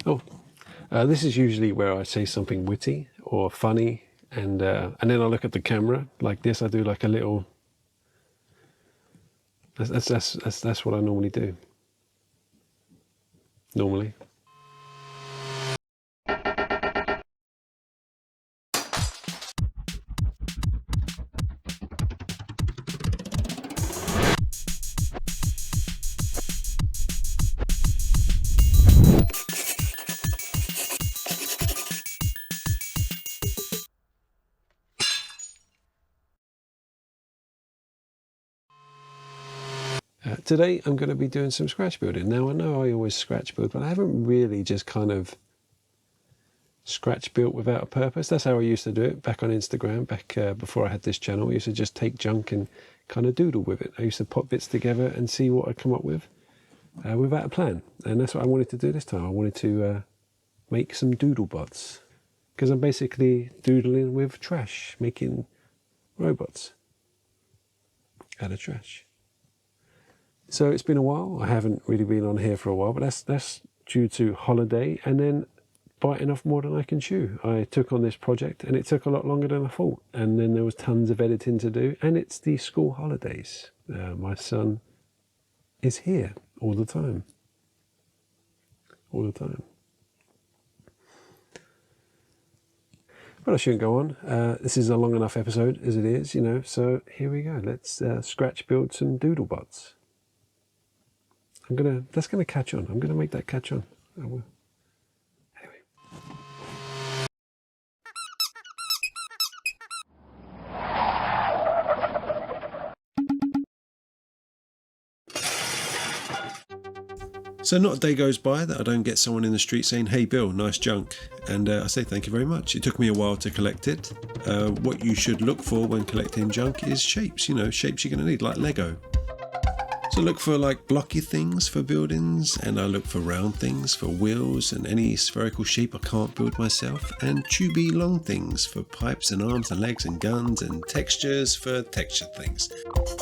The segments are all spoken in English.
Oh, this is usually where I say something witty or funny, and then I look at the camera like this. I do like a little. That's what I normally do. Normally. Today I'm going to be doing some scratch building. Now I know I always scratch build, but I haven't really just kind of scratch built without a purpose. That's how I used to do it back on Instagram, back before I had this channel. I used to just take junk and kind of doodle with it. I used to pop bits together and see what I'd come up with without a plan. And that's what I wanted to do this time. I wanted to make some doodlebots, because I'm basically doodling with trash, making robots out of trash. So it's been a while. I haven't really been on here for a while, but that's due to holiday and then biting off more than I can chew. I took on this project and it took a lot longer than I thought. And then there was tons of editing to do, and it's the school holidays. My son is here all the time. All the time. But I shouldn't go on. This is a long enough episode as it is, you know, so here we go. Let's scratch build some doodlebots. That's gonna catch on. I'm gonna make that catch on. I will. Anyway. So not a day goes by that I don't get someone in the street saying, "Hey Bill, nice junk." And I say thank you very much. It took me a while to collect it. What you should look for when collecting junk is shapes, you know, shapes you're gonna need, like Lego. So I look for like blocky things for buildings, and I look for round things for wheels and any spherical shape I can't build myself, and tubey long things for pipes and arms and legs and guns, and textures for textured things.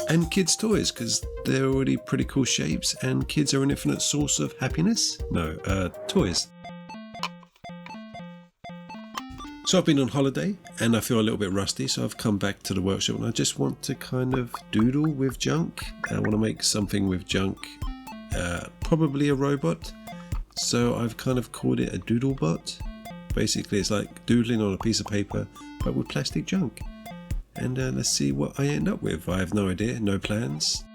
And kids' toys, because they're already pretty cool shapes, and kids are an infinite source of happiness. No, toys. So I've been on holiday and I feel a little bit rusty, so I've come back to the workshop and I just want to kind of doodle with junk. I want to make something with junk, probably a robot. So I've kind of called it a doodlebot. Basically it's like doodling on a piece of paper but with plastic junk. And let's see what I end up with. I have no idea, no plans.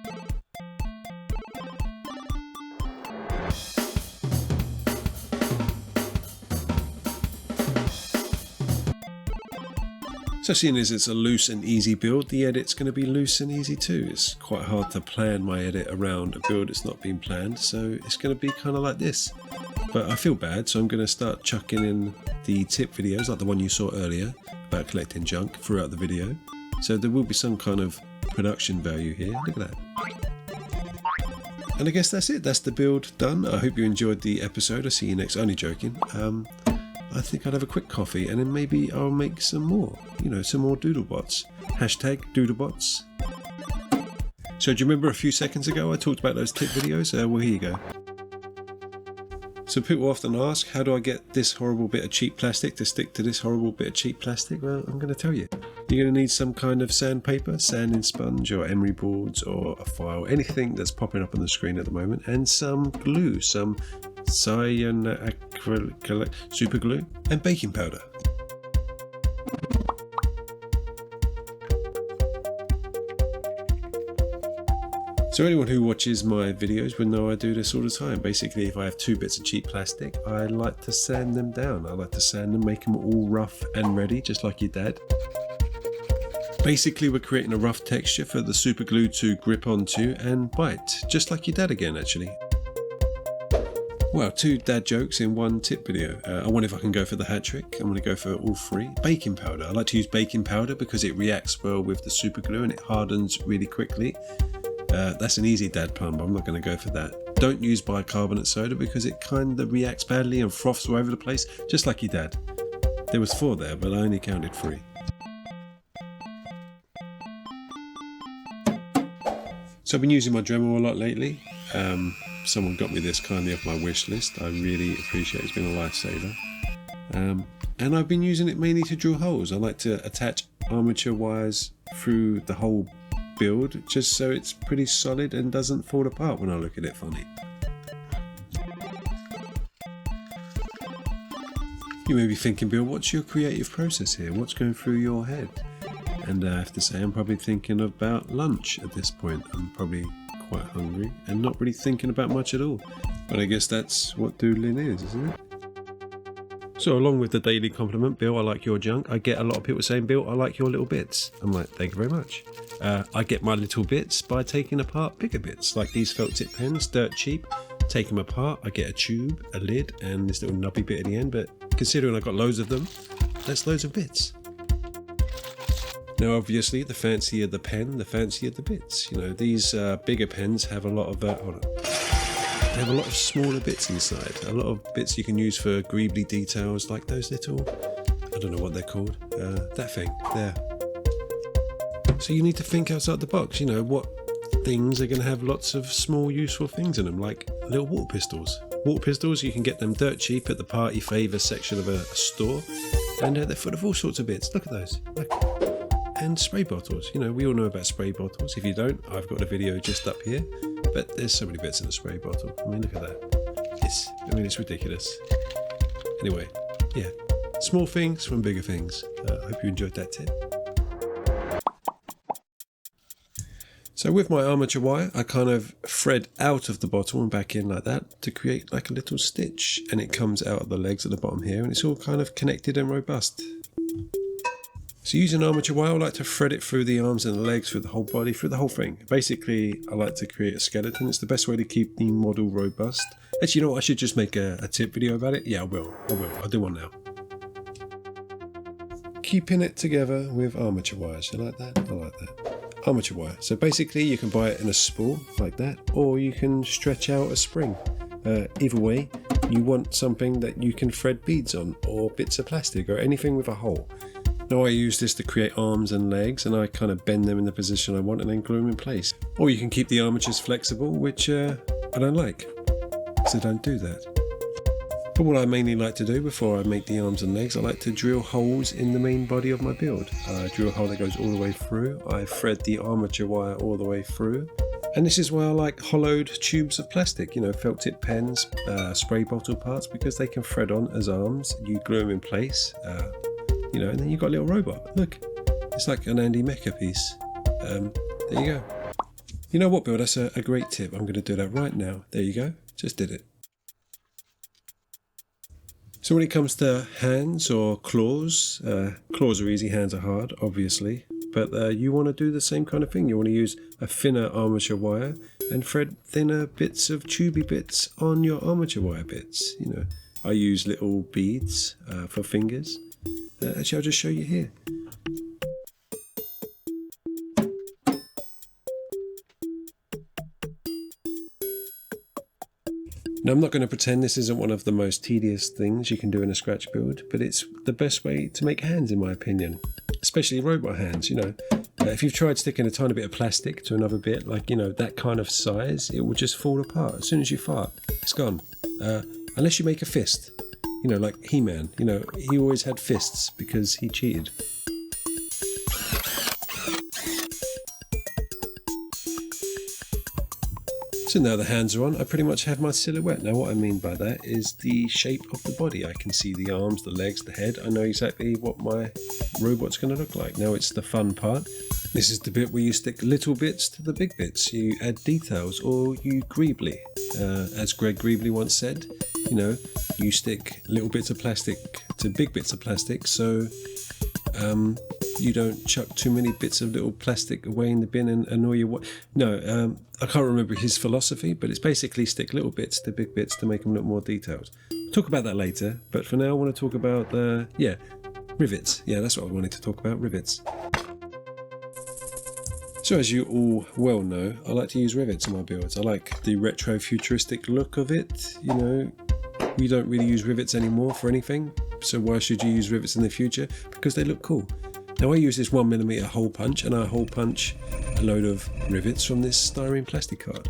So seeing as it's a loose and easy build, the edit's going to be loose and easy too. It's quite hard to plan my edit around a build that's not been planned, so it's going to be kind of like this. But I feel bad, so I'm going to start chucking in the tip videos like the one you saw earlier about collecting junk throughout the video. So there will be some kind of production value here. Look at that. And I guess that's it. That's the build done. I hope you enjoyed the episode. I'll see you next. Only joking. I think I'd have a quick coffee and then maybe I'll make some more, you know, some more doodlebots. Hashtag doodlebots. So do you remember a few seconds ago I talked about those tip videos? Well, here you go. So people often ask, how do I get this horrible bit of cheap plastic to stick to this horrible bit of cheap plastic? Well, I'm going to tell you. You're going to need some kind of sandpaper, sanding sponge or emery boards or a file, anything that's popping up on the screen at the moment, and some glue, some cyanacrylic super glue, and baking powder. So anyone who watches my videos would know I do this all the time. Basically, if I have two bits of cheap plastic, I like to sand them down. I like to sand them, make them all rough and ready, just like your dad. Basically, we're creating a rough texture for the super glue to grip onto and bite, just like your dad again, actually. Well, two dad jokes in one tip video. I wonder if I can go for the hat trick. I'm going to go for all three. Baking powder. I like to use baking powder because it reacts well with the super glue and it hardens really quickly. That's an easy dad pun, but I'm not going to go for that. Don't use bicarbonate soda because it kind of reacts badly and froths all over the place, just like your dad. There was 4 there, but I only counted 3. So I've been using my Dremel a lot lately. Someone got me this kindly off my wish list. I really appreciate it. It's been a lifesaver. And I've been using it mainly to drill holes. I like to attach armature wires through the whole build just so it's pretty solid and doesn't fall apart when I look at it funny. You may be thinking, Bill, what's your creative process here? What's going through your head? And I have to say, I'm probably thinking about lunch at this point. I'm probably quite hungry and not really thinking about much at all. But I guess that's what doodling is, isn't it? So along with the daily compliment, Bill, I like your junk, I get a lot of people saying, Bill, I like your little bits. I'm like, thank you very much. I get my little bits by taking apart bigger bits, like these felt tip pens, dirt cheap. Take them apart, I get a tube, a lid, and this little nubby bit at the end, but considering I've got loads of them, that's loads of bits. Now obviously, the fancier the pen, the fancier the bits. You know, these bigger pens have a lot of, they have a lot of smaller bits inside. A lot of bits you can use for Greble details, like those little, I don't know what they're called, that thing, there. So you need to think outside the box, you know, what things are going to have lots of small useful things in them, like little water pistols. Water pistols, you can get them dirt cheap at the party favour section of a store, and they're full of all sorts of bits. Look at those. Look. And spray bottles. You know, we all know about spray bottles. If you don't, I've got a video just up here, but there's so many bits in a spray bottle. I mean, look at that. It's ridiculous. Anyway, yeah, small things from bigger things. I hope you enjoyed that tip. So with my armature wire, I kind of thread out of the bottle and back in like that to create like a little stitch, and it comes out of the legs at the bottom here, and it's all kind of connected and robust. So using armature wire, I like to thread it through the arms and the legs, through the whole body, through the whole thing. Basically, I like to create a skeleton. It's the best way to keep the model robust. Actually, you know what? I should just make a tip video about it. Yeah, I will. I'll do one now. Keeping it together with armature wires. You like that? I like that. Armature wire. So basically you can buy it in a spool like that, or you can stretch out a spring. Either way, you want something that you can thread beads on, or bits of plastic, or anything with a hole. Now I use this to create arms and legs, and I kind of bend them in the position I want and then glue them in place. Or you can keep the armatures flexible, which I don't like, so don't do that. But what I mainly like to do before I make the arms and legs, I like to drill holes in the main body of my build. I drill a hole that goes all the way through. I thread the armature wire all the way through. And this is why I like hollowed tubes of plastic, you know, felt tip pens, spray bottle parts, because they can thread on as arms. You glue them in place, you know, and then you've got a little robot. Look, it's like an Andy Mecha piece. There you go. You know what, Bill, that's a great tip. I'm going to do that right now. There you go. Just did it. So when it comes to hands or claws, claws are easy, hands are hard, obviously. But you want to do the same kind of thing. You want to use a thinner armature wire and thread thinner bits of tubey bits on your armature wire bits. You know, I use little beads for fingers. Actually, I'll just show you here. Now, I'm not going to pretend this isn't one of the most tedious things you can do in a scratch build, but it's the best way to make hands, in my opinion. Especially robot hands, you know. If you've tried sticking a tiny bit of plastic to another bit, like, you know, that kind of size, it will just fall apart. As soon as you fart, it's gone. Unless you make a fist. You know, like He-Man. You know, he always had fists because he cheated. So now the hands are on, I pretty much have my silhouette. Now what I mean by that is the shape of the body. I can see the arms, the legs, the head. I know exactly what my robot's going to look like. Now it's the fun part. This is the bit where you stick little bits to the big bits. You add details, or you Greble. As Greg Greble once said, you know, you stick little bits of plastic to big bits of plastic, so you don't chuck too many bits of little plastic away in the bin and annoy your No, I can't remember his philosophy, but it's basically stick little bits to big bits to make them look more detailed. We'll talk about that later, but for now I want to talk about, rivets. Yeah, that's what I wanted to talk about, rivets. So as you all well know, I like to use rivets in my builds. I like the retro futuristic look of it. You know, we don't really use rivets anymore for anything, so why should you use rivets in the future? Because they look cool. Now I use this 1mm hole punch, and I hole punch a load of rivets from this styrene plastic card.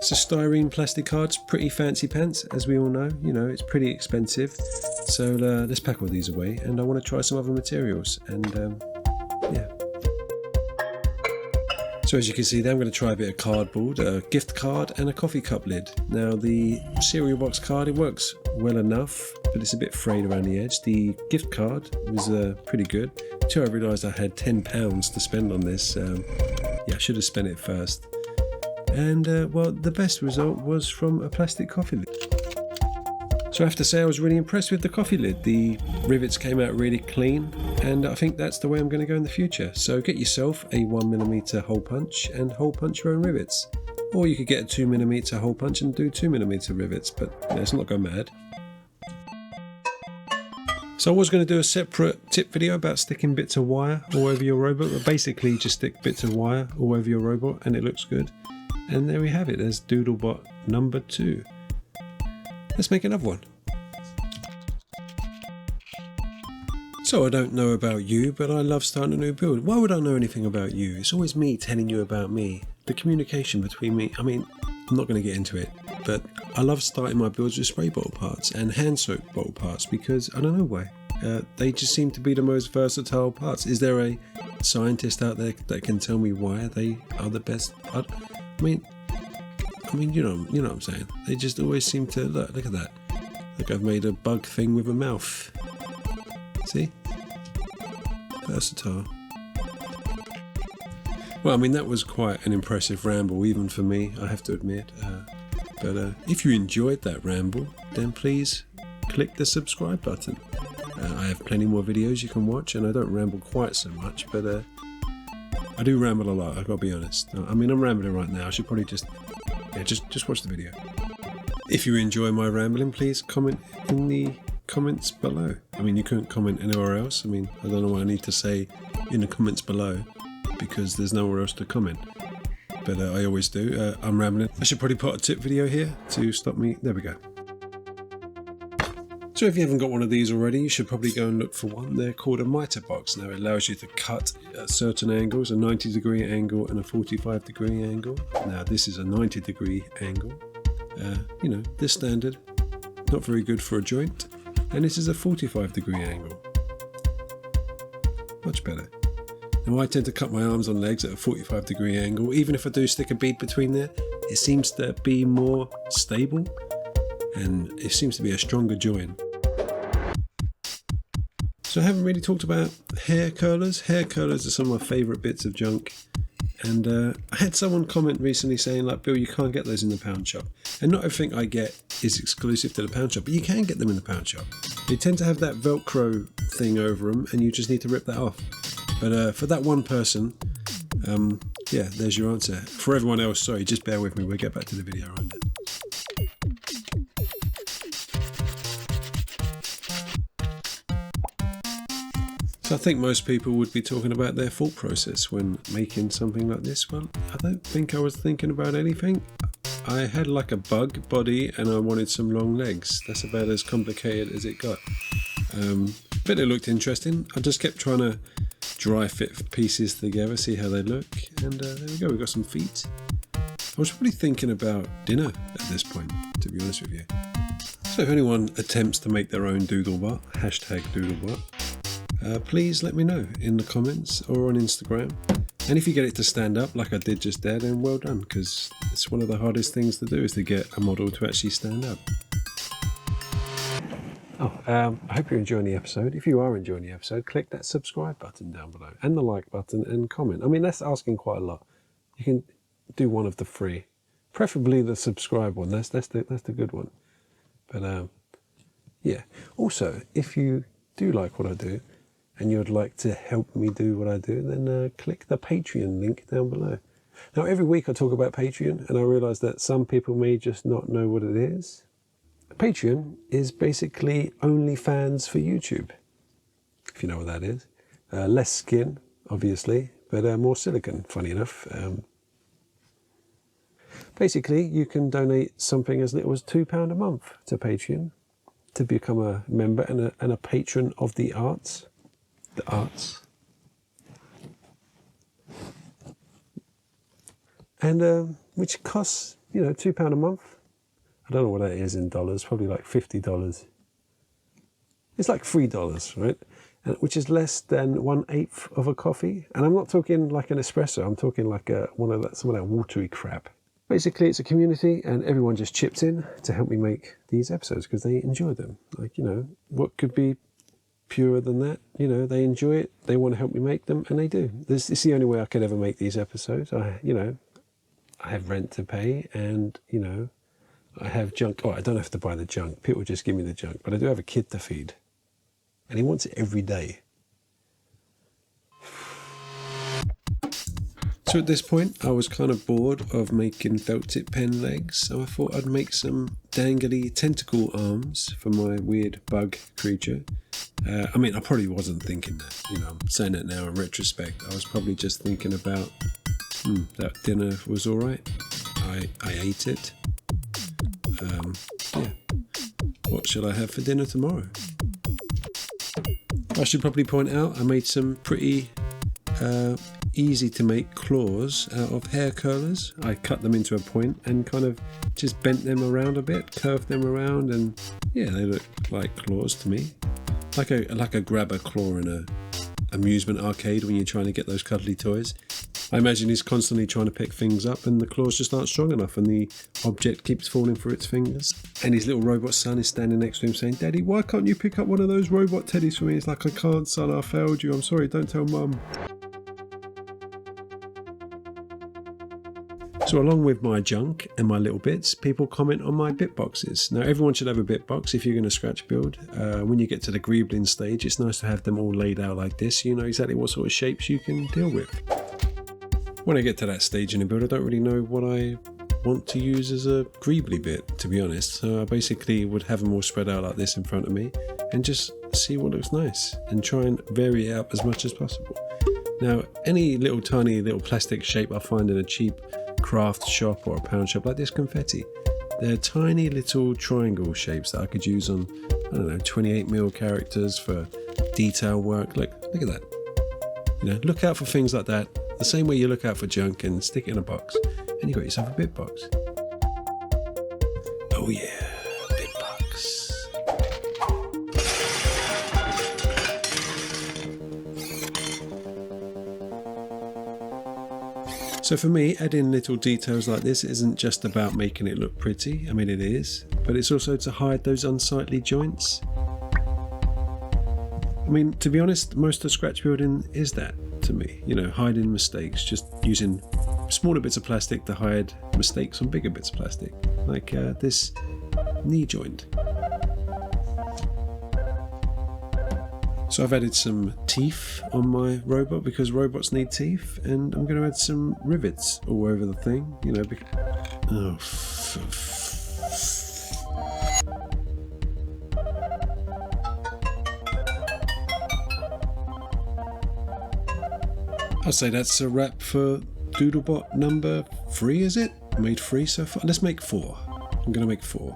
It's a styrene plastic card. It's pretty fancy pants, as we all know. You know, it's pretty expensive. So let's pack all these away, and I want to try some other materials. And yeah. So as you can see there, I'm going to try a bit of cardboard, a gift card and a coffee cup lid. Now the cereal box card, it works well enough, but it's a bit frayed around the edge. The gift card was pretty good. Until I realised I had £10 to spend on this. Yeah, I should have spent it first. And well, the best result was from a plastic coffee lid. So I have to say I was really impressed with the coffee lid. The rivets came out really clean, and I think that's the way I'm going to go in the future. So get yourself a 1mm hole punch and hole punch your own rivets. Or you could get a 2mm hole punch and do 2mm rivets, but let's not go mad. So I was going to do a separate tip video about sticking bits of wire all over your robot, but basically just stick bits of wire all over your robot and it looks good. And there we have it, there's Doodlebot number 2. Let's make another one. So I don't know about you, but I love starting a new build. Why would I know anything about you? It's always me telling you about me. The communication between me, I mean, I'm not going to get into it, but I love starting my builds with spray bottle parts and hand soap bottle parts because I don't know why. They just seem to be the most versatile parts. Is there a scientist out there that can tell me why they are the best? I mean, you know what I'm saying. They just always seem to look at that. Look, I've made a bug thing with a mouth. See? Versatile. Well, I mean, that was quite an impressive ramble, even for me, I have to admit. But if you enjoyed that ramble, then please click the subscribe button. I have plenty more videos you can watch, and I don't ramble quite so much, but I do ramble a lot, I've got to be honest. I mean, I'm rambling right now. I should probably just watch the video. If you enjoy my rambling, please comment in the comments below. I mean, you couldn't comment anywhere else. I mean, I don't know what I need to say in the comments below because there's nowhere else to comment. But I always do. I'm rambling. I should probably put a tip video here to stop me. There we go. So if you haven't got one of these already, you should probably go and look for one. They're called a Mitre Box. Now it allows you to cut at certain angles, a 90-degree angle and a 45-degree angle. Now this is a 90-degree angle. You know, this standard, not very good for a joint. And this is a 45-degree angle. Much better. Now I tend to cut my arms and legs at a 45-degree angle. Even if I do stick a bead between there, it seems to be more stable and it seems to be a stronger joint. So I haven't really talked about hair curlers. Hair curlers are some of my favourite bits of junk. And I had someone comment recently saying, like, Bill, you can't get those in the pound shop. And not everything I get is exclusive to the pound shop, but you can get them in the pound shop. They tend to have that Velcro thing over them, and you just need to rip that off. But for that one person, yeah, there's your answer. For everyone else, sorry, just bear with me. We'll get back to the video right now. So I think most people would be talking about their thought process when making something like this. Well, I don't think I was thinking about anything. I had like a bug body and I wanted some long legs. That's about as complicated as it got. But it looked interesting. I just kept trying to dry fit pieces together, see how they look. And there we go, we got some feet. I was probably thinking about dinner at this point, to be honest with you. So if anyone attempts to make their own doodlebot, hashtag doodlebot, please let me know in the comments or on Instagram. And if you get it to stand up like I did just there, then well done, because it's one of the hardest things to do is to get a model to actually stand up. I hope you're enjoying the episode. If you are enjoying the episode, click that subscribe button down below and the like button and comment. I mean, that's asking quite a lot. You can do one of the three, preferably the subscribe one. That's the good one. But yeah. Also, if you do like what I do, and you'd like to help me do what I do, then click the Patreon link down below. Now, every week I talk about Patreon, and I realise that some people may just not know what it is. Patreon is basically OnlyFans for YouTube, if you know what that is. Less skin, obviously, but more silicone, funny enough. Basically, you can donate something as little as £2 a month to Patreon to become a member and a patron of the arts. The arts. And which costs you know, £2 a month. I don't know what that is in dollars, probably like $50. It's like $3, right? And, which is less than 1/8 of a coffee. And I'm not talking like an espresso, I'm talking like some of that watery crap. Basically, it's a community and everyone just chips in to help me make these episodes because they enjoy them. Like, you know, what could be purer than that? You know, they enjoy it, they want to help me make them, and they do. It's the only way I could ever make these episodes. You know, I have rent to pay and, you know, I have junk. Oh, I don't have to buy the junk. People just give me the junk. But I do have a kid to feed. And he wants it every day. So at this point, I was kind of bored of making felt tip pen legs. So I thought I'd make some dangly tentacle arms for my weird bug creature. I mean, I probably wasn't thinking that. You know, I'm saying that now in retrospect. I was probably just thinking about, that dinner was all right. I ate it. Yeah. What should I have for dinner tomorrow? I should probably point out I made some pretty easy to make claws out of hair curlers. I cut them into a point and kind of just bent them around a bit, curved them around, and yeah, they look like claws to me. Like a grabber claw in a amusement arcade when you're trying to get those cuddly toys. I imagine he's constantly trying to pick things up and the claws just aren't strong enough and the object keeps falling through its fingers. And his little robot son is standing next to him saying, "Daddy, why can't you pick up one of those robot teddies for me?" It's like, "I can't, son, I failed you. I'm sorry, don't tell Mum." So along with my junk and my little bits, people comment on my bit boxes. Now everyone should have a bit box if you're going to scratch build. When you get to the Grebling stage, it's nice to have them all laid out like this. You know exactly what sort of shapes you can deal with. When I get to that stage in the build, I don't really know what I want to use as a Greble bit, to be honest. So I basically would have them all spread out like this in front of me and just see what looks nice and try and vary it out as much as possible. Now, any little tiny little plastic shape I find in a cheap craft shop or a pound shop, like this confetti, they're tiny little triangle shapes that I could use on, I don't know, 28mm characters for detail work. Look at that. You know, look out for things like that. The same way you look out for junk and stick it in a box, and you got yourself a bit box. Oh yeah, bit box. So for me, adding little details like this isn't just about making it look pretty. I mean, it is, but it's also to hide those unsightly joints. I mean, to be honest, most of scratch building is that to me, you know, hiding mistakes, just using smaller bits of plastic to hide mistakes on bigger bits of plastic, like this knee joint. So I've added some teeth on my robot because robots need teeth, and I'm going to add some rivets all over the thing, you know, I'll say that's a wrap for doodlebot number 3, is it? I made 3 so far. Let's make 4. I'm going to make 4.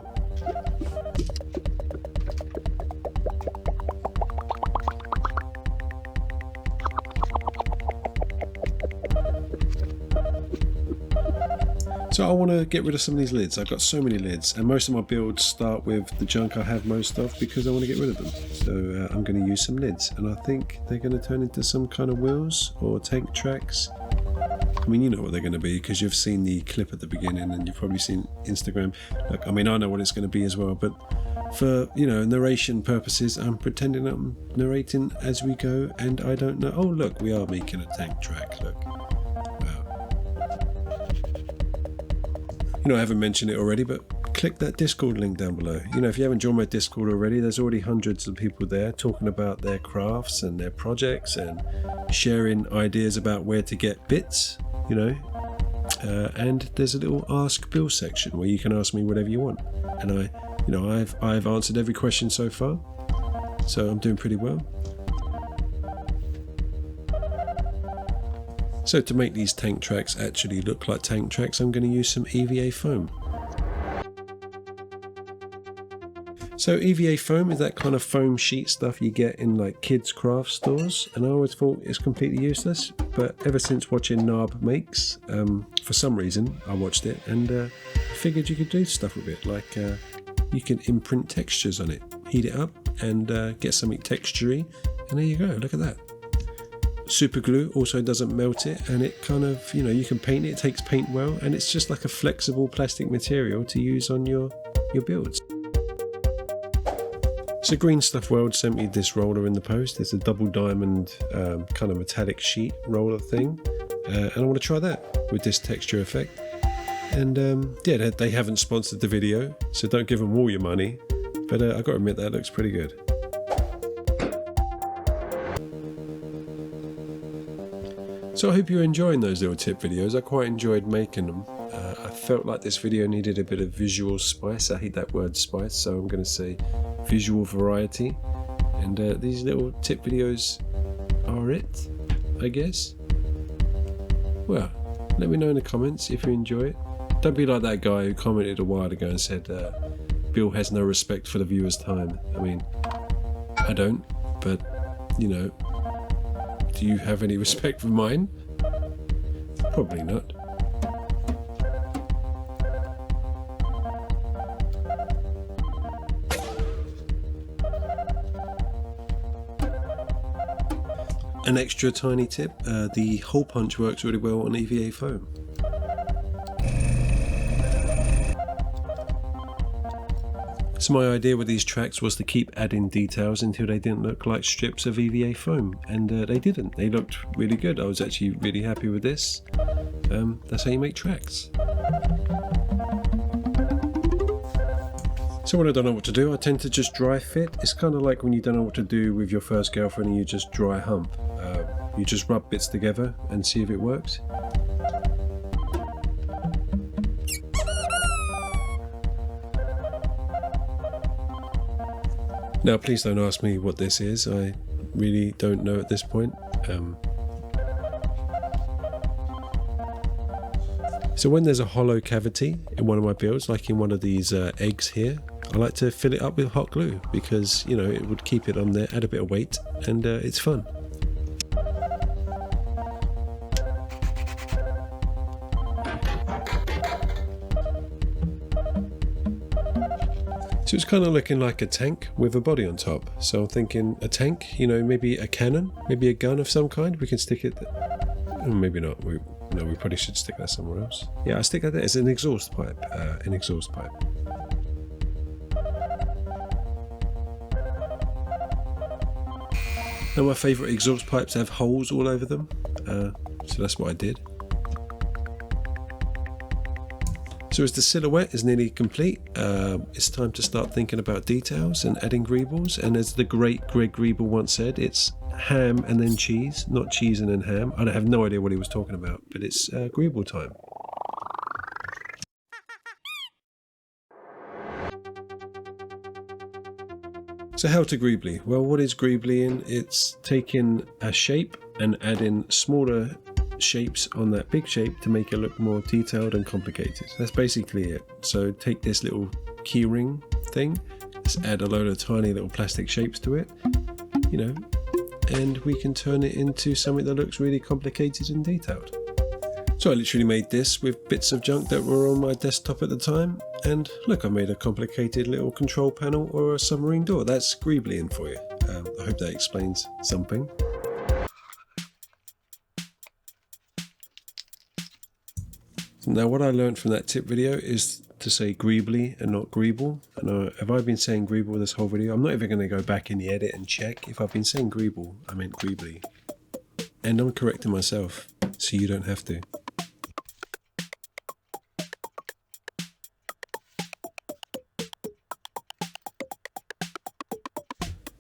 So I want to get rid of some of these lids. I've got so many lids, and most of my builds start with the junk I have most of because I want to get rid of them. So I'm going to use some lids, and I think they're going to turn into some kind of wheels or tank tracks. I mean, you know what they're going to be because you've seen the clip at the beginning and you've probably seen Instagram. Look, I mean, I know what it's going to be as well, but for, you know, narration purposes, I'm pretending I'm narrating as we go, and I don't know. Oh, look, we are making a tank track. Look. You know, I haven't mentioned it already, but click that Discord link down below. You know, if you haven't joined my Discord already, there's already hundreds of people there talking about their crafts and their projects and sharing ideas about where to get bits, you know. And there's a little Ask Bill section where you can ask me whatever you want. And I've answered every question so far, so I'm doing pretty well. So to make these tank tracks actually look like tank tracks, I'm going to use some EVA foam. So EVA foam is that kind of foam sheet stuff you get in like kids craft stores, and I always thought it's completely useless, but ever since watching Narb Makes, for some reason I watched it and figured you could do stuff with it, like you can imprint textures on it, heat it up and get something textury, and there you go, look at that. Super glue also doesn't melt it, and it kind of, you know, you can paint it, it takes paint well, and it's just like a flexible plastic material to use on your builds. So Green Stuff World sent me this roller in the post. It's a double diamond kind of metallic sheet roller thing, and I want to try that with this texture effect. And yeah, they haven't sponsored the video, so don't give them all your money, but I got to admit that looks pretty good. So I hope you're enjoying those little tip videos. I quite enjoyed making them. I felt like this video needed a bit of visual spice. I hate that word spice, so I'm going to say visual variety. And these little tip videos are it, I guess. Well, let me know in the comments if you enjoy it. Don't be like that guy who commented a while ago and said Bill has no respect for the viewer's time. I mean, I don't, but you know, do you have any respect for mine? Probably not. An extra tiny tip, the hole punch works really well on EVA foam. So my idea with these tracks was to keep adding details until they didn't look like strips of EVA foam, and they didn't. They looked really good. I was actually really happy with this. That's how you make tracks. So when I don't know what to do, I tend to just dry fit. It's kind of like when you don't know what to do with your first girlfriend and you just dry hump. You just rub bits together and see if it works. Now please don't ask me what this is, I really don't know at this point. So when there's a hollow cavity in one of my builds, like in one of these eggs here, I like to fill it up with hot glue because, you know, it would keep it on there, add a bit of weight, and it's fun. So it's kind of looking like a tank with a body on top. So I'm thinking a tank, you know, maybe a cannon, maybe a gun of some kind. We can stick it, maybe not. No, we probably should stick that somewhere else. Yeah, I stick that there. It's an exhaust pipe. An exhaust pipe. Now my favourite exhaust pipes have holes all over them, so that's what I did. So as the silhouette is nearly complete, it's time to start thinking about details and adding greebles. And as the great Greg Greble once said, it's ham and then cheese, not cheese and then ham. I have no idea what he was talking about, but it's Greble time. So how to Greble? Well, what is Grebling? It's taking a shape and adding smaller shapes on that big shape to make it look more detailed and complicated. That's basically it. So take this little keyring thing, let's add a load of tiny little plastic shapes to it, you know, and we can turn it into something that looks really complicated and detailed. So I literally made this with bits of junk that were on my desktop at the time, and look, I made a complicated little control panel or a submarine door. That's Grebling for you. I hope that explains something. Now what I learned from that tip video is to say Greble and not Greble. And have I been saying Greble this whole video? I'm not even going to go back in the edit and check. If I've been saying Greble, I meant Greble. And I'm correcting myself, so you don't have to.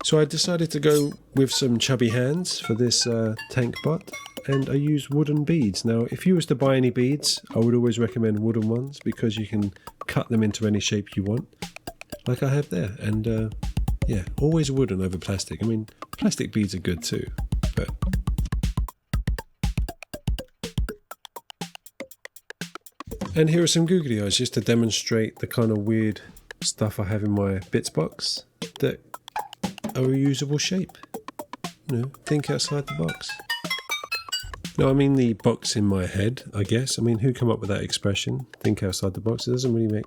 So I decided to go with some chubby hands for this tank bot. And I use wooden beads. Now, if you was to buy any beads, I would always recommend wooden ones because you can cut them into any shape you want, like I have there. And yeah, always wooden over plastic. I mean, plastic beads are good too, but. And here are some googly eyes just to demonstrate the kind of weird stuff I have in my bits box that are a reusable shape. You know, think outside the box. No, I mean the box in my head, I guess. I mean, who came up with that expression? Think outside the box. It doesn't really make...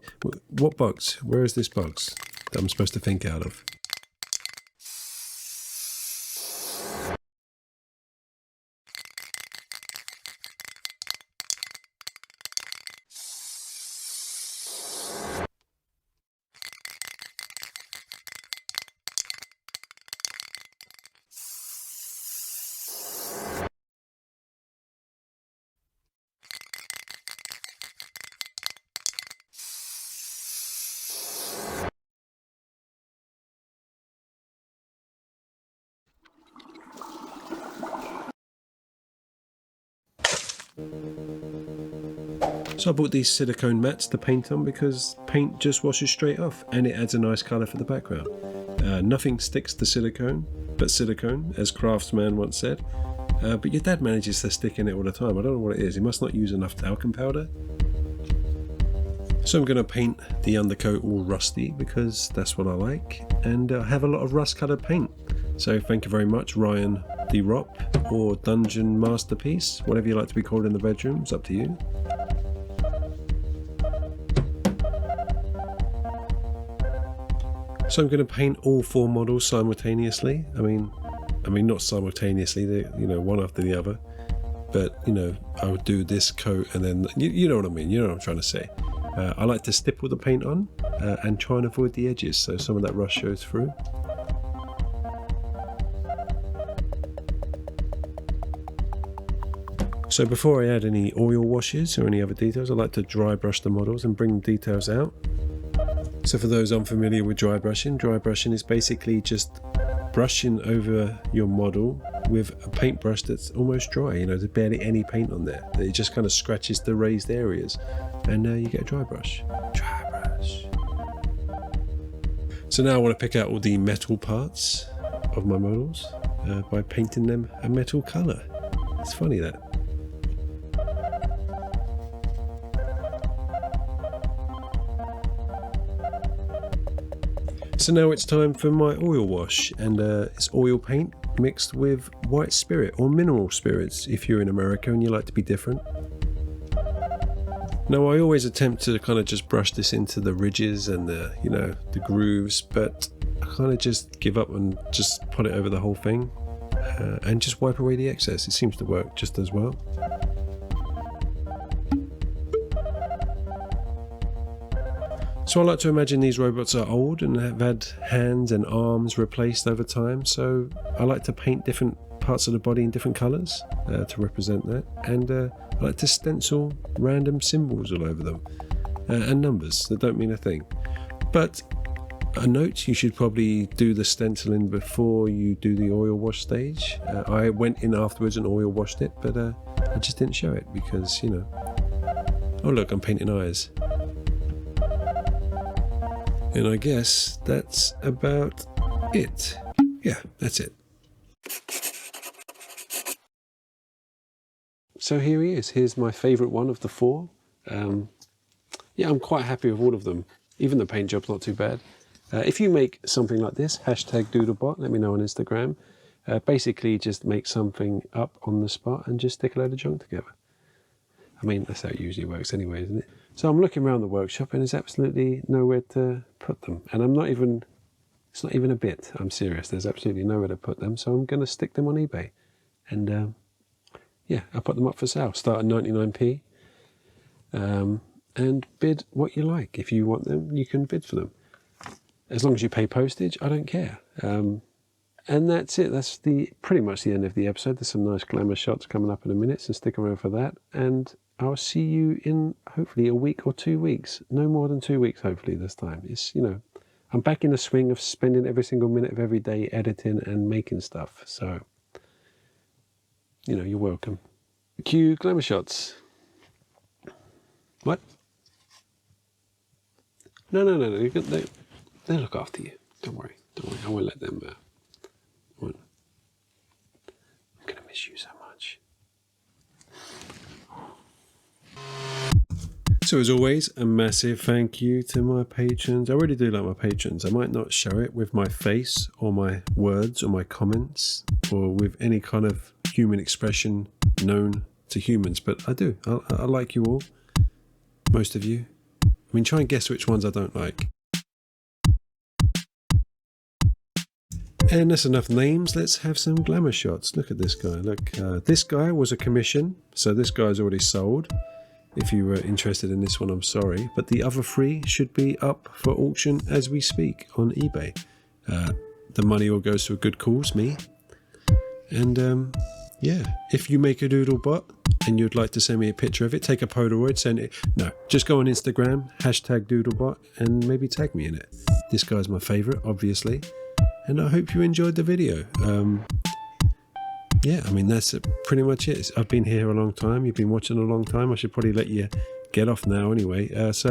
What box? Where is this box that I'm supposed to think out of? So I bought these silicone mats to paint on because paint just washes straight off and it adds a nice colour for the background. Nothing sticks to silicone but silicone, as Craftsman once said. But your dad manages to stick in it all the time. I don't know what it is. He must not use enough talcum powder. So I'm going to paint the undercoat all rusty because that's what I like, and I have a lot of rust coloured paint. So thank you very much, Ryan the Rop, or Dungeon Masterpiece, whatever you like to be called in the bedroom, it's up to you. So I'm going to paint all 4 models simultaneously. I mean not simultaneously, one after the other, but I would do this coat and then you know what I mean. You know what I'm trying to say. I like to stipple the paint on and try and avoid the edges so some of that rust shows through. So before I add any oil washes or any other details, I like to dry brush the models and bring the details out. So for those unfamiliar with dry brushing is basically just brushing over your model with a paintbrush that's almost dry. There's barely any paint on there. It just kind of scratches the raised areas, and you get a dry brush. Dry brush. So now I want to pick out all the metal parts of my models by painting them a metal colour. It's funny that. So now it's time for my oil wash, and it's oil paint mixed with white spirit or mineral spirits if you're in America and you like to be different. Now I always attempt to kind of just brush this into the ridges and the grooves, but I kind of just give up and just put it over the whole thing and just wipe away the excess. It seems to work just as well. So I like to imagine these robots are old and have had hands and arms replaced over time, so I like to paint different parts of the body in different colours to represent that, and I like to stencil random symbols all over them and numbers that don't mean a thing. But a note, you should probably do the stenciling before you do the oil wash stage. I went in afterwards and oil washed it, but I just didn't show it because, oh look, I'm painting eyes. And I guess that's about it. Yeah, that's it. So here he is. Here's my favourite one of the 4. Yeah, I'm quite happy with all of them. Even the paint job's not too bad. If you make something like this, #doodlebot, let me know on Instagram. Basically just make something up on the spot and just stick a load of junk together. I mean, that's how it usually works anyway, isn't it? So I'm looking around the workshop and there's absolutely nowhere to put them. And it's not even a bit, I'm serious. There's absolutely nowhere to put them. So I'm going to stick them on eBay. And yeah, I'll put them up for sale. Start at 99p. And bid what you like. If you want them, you can bid for them. As long as you pay postage, I don't care. And that's it. That's pretty much the end of the episode. There's some nice glamour shots coming up in a minute, so stick around for that. And I'll see you in hopefully a week or 2 weeks. No more than 2 weeks, hopefully, this time. It's, I'm back in the swing of spending every single minute of every day editing and making stuff. So, you're welcome. Cue glamour shots. What? No. They'll look after you. Don't worry. I won't let them. I'm going to miss you so much. So as always, a massive thank you to my patrons. I really do like my patrons. I might not show it with my face or my words or my comments or with any kind of human expression known to humans, but I do. I like you all, most of you. I mean, try and guess which ones I don't like. And that's enough names. Let's have some glamour shots. Look at this guy. Look, this guy was a commission, so this guy's already sold. If you were interested in this one, I'm sorry. But the other 3 should be up for auction as we speak on eBay. The money all goes to a good cause, me. And yeah, if you make a doodlebot and you'd like to send me a picture of it, take a Polaroid, send it. No, just go on Instagram, #doodlebot, and maybe tag me in it. This guy's my favorite, obviously. And I hope you enjoyed the video. Yeah, I mean, that's pretty much it. I've been here a long time. You've been watching a long time. I should probably let you get off now anyway. So